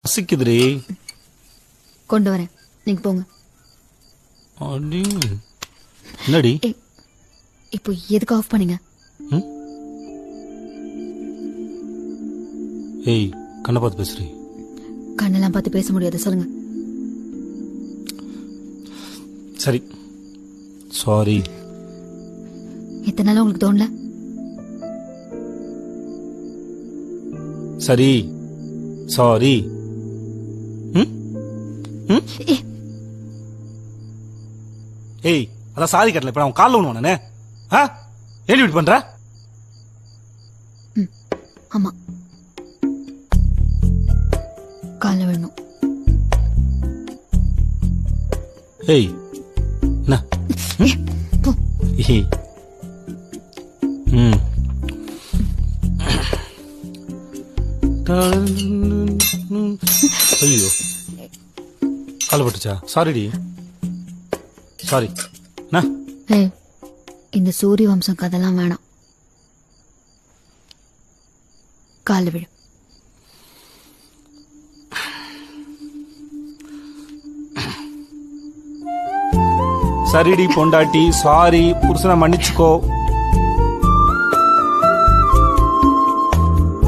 பசிக்குதுடி. கொண்டு வரேன், நீங்க போங்க. அடி என்னடி இப்போ எதுக்கு ஆஃப் பண்ணீங்க? ஏய் கண்ணை பார்த்து பேசுறீ. கண்ணெல்லாம் பார்த்து பேச முடியாது, சொல்லுங்க. சரி சாரி. இத்தனை நாள் உங்களுக்கு தோணல? சரி சாரி. ஏய் அதான் சாரி கட்டல, இப்ப அவன் காலில் ஒண்ணு நானே. ஏன் இப்படி பண்ற? ஆமா, காலில் விழணும். ஏய் என்ன? போ. ஏய் ம் ஐயோ கால் பட்டுச்சா? சாரிடி சாரி. ஏய், இந்த சூரிய வம்சம் கதெல்லாம் வேணாம். காலில் விழு. சரிடி பொண்டாட்டி, சாரி. புருஷனை மன்னிச்சுக்கோ.